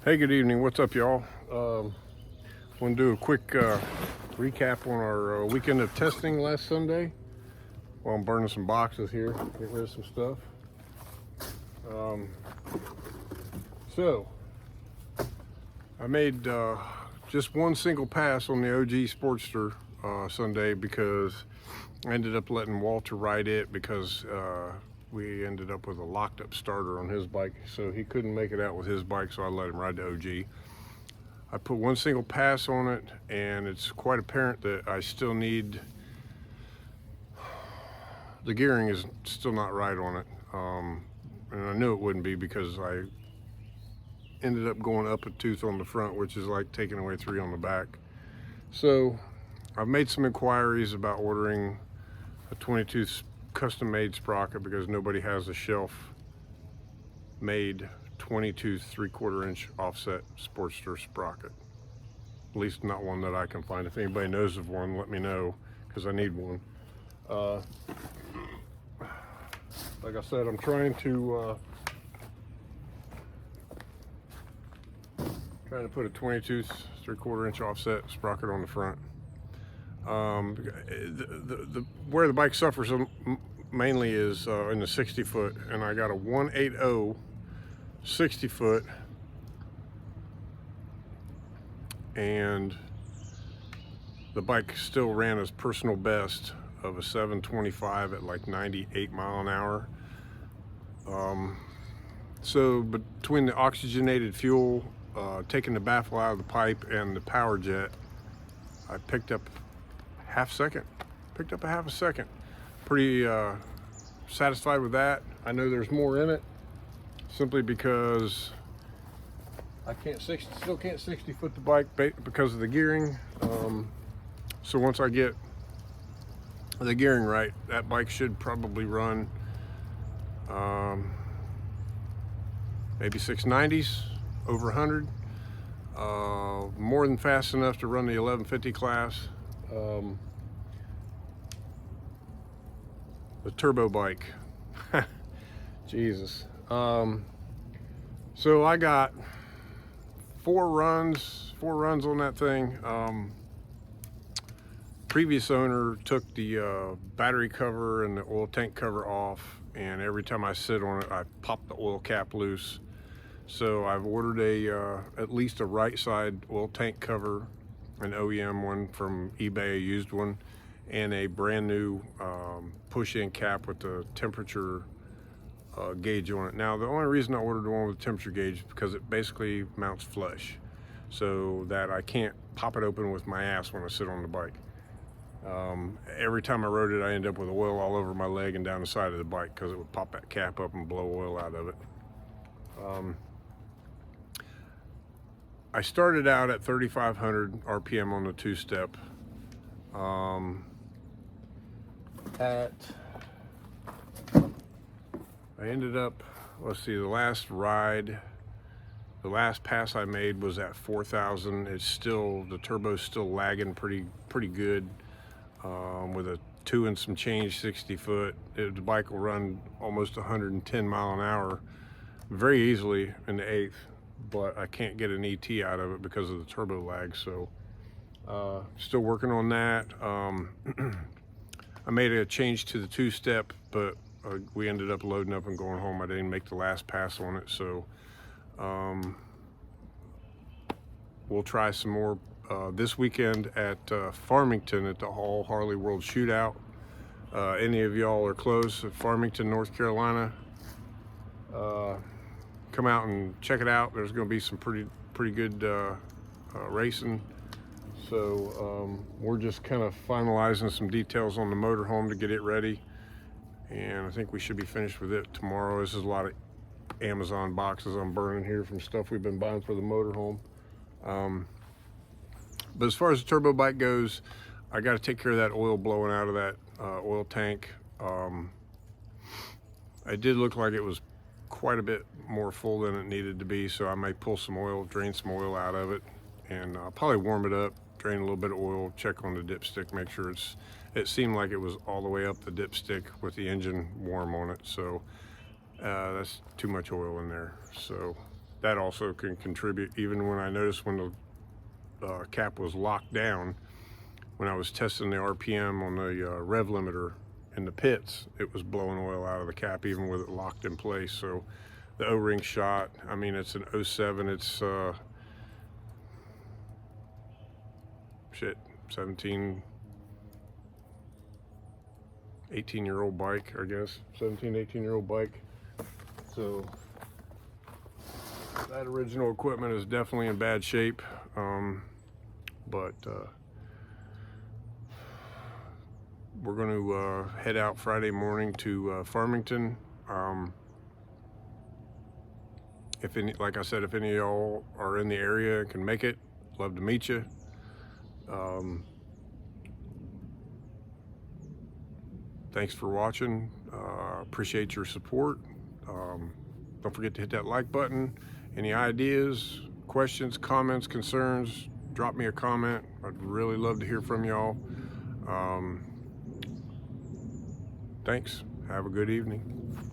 Hey, good evening. What's up, y'all? Want to do a quick recap on our weekend of testing last Sunday. Well, I'm burning some boxes here, get rid of some stuff. So, I made just one single pass on the OG Sportster Sunday because I ended up letting Walter ride it because we ended up with a locked up starter on his bike, so he couldn't make it out with his bike, so I let him ride the OG. I put one single pass on it, and it's quite apparent that I still need, the gearing is still not right on it. And I knew it wouldn't be because I ended up going up a tooth on the front, which is like taking away 3 on the back. So I've made some inquiries about ordering a 22 custom made sprocket because nobody has a shelf made 22 3/4 inch offset Sportster sprocket, at least not one that I can find. If anybody knows of one, let me know because I need one. Like I said, I'm trying to put a 22 3/4 inch offset sprocket on the front. Where the bike suffers mainly is in the 60 foot, and I got a 180 60 foot, and the bike still ran his personal best of a 725 at like 98 mile an hour. So between the oxygenated fuel, taking the baffle out of the pipe, and the power jet, I picked up a half a second. Pretty satisfied with that. I know there's more in it simply because I still can't 60 foot the bike because of the gearing. So once I get the gearing right, that bike should probably run maybe 690s, over 100, more than fast enough to run the 1150 class. The turbo bike. Jesus. So I got four runs on that thing. Previous owner took the battery cover and the oil tank cover off, and every time I sit on it, I pop the oil cap loose. So I've ordered at least a right side oil tank cover, an OEM one from eBay, a used one, and a brand new push-in cap with the temperature gauge on it. Now, the only reason I ordered the one with the temperature gauge is because it basically mounts flush, so that I can't pop it open with my ass when I sit on the bike. Every time I rode it, I ended up with oil all over my leg and down the side of the bike because it would pop that cap up and blow oil out of it. I started out at 3,500 RPM on the two-step. I ended up, let's see, the last pass I made was at 4,000. It's still, the turbo's still lagging pretty good, with a 2 and some change 60 foot. The bike will run almost 110 mile an hour very easily in the 8th, but I can't get an ET out of it because of the turbo lag. So still working on that. I made a change to the two-step, but we ended up loading up and going home. I didn't make the last pass on it, so we'll try some more this weekend at Farmington at the All Harley World Shootout. Any of y'all are close at Farmington, North Carolina, come out and check it out. There's going to be some pretty good racing. So we're just kind of finalizing some details on the motorhome to get it ready, and I think we should be finished with it tomorrow. This is a lot of Amazon boxes I'm burning here from stuff we've been buying for the motorhome. But as far as the turbo bike goes, I got to take care of that oil blowing out of that oil tank. It did look like it was quite a bit more full than it needed to be, so I may pull some oil, drain some oil out of it, and probably warm it up, drain a little bit of oil, check on the dipstick, make sure it seemed like it was all the way up the dipstick with the engine warm on it. So that's too much oil in there. So that also can contribute. Even when I noticed when the cap was locked down, when I was testing the RPM on the rev limiter in the pits, it was blowing oil out of the cap even with it locked in place. So the O-ring shot, I mean, it's an '07, it's 17, 18-year-old bike, I guess. 17, 18-year-old bike. So that original equipment is definitely in bad shape. But we're going to head out Friday morning to Farmington. Like I said, if any of y'all are in the area and can make it, love to meet you. Thanks for watching. Appreciate your support. Don't forget to hit that like button. Any ideas, questions, comments, concerns, drop me a comment. I'd really love to hear from y'all. Thanks. Have a good evening.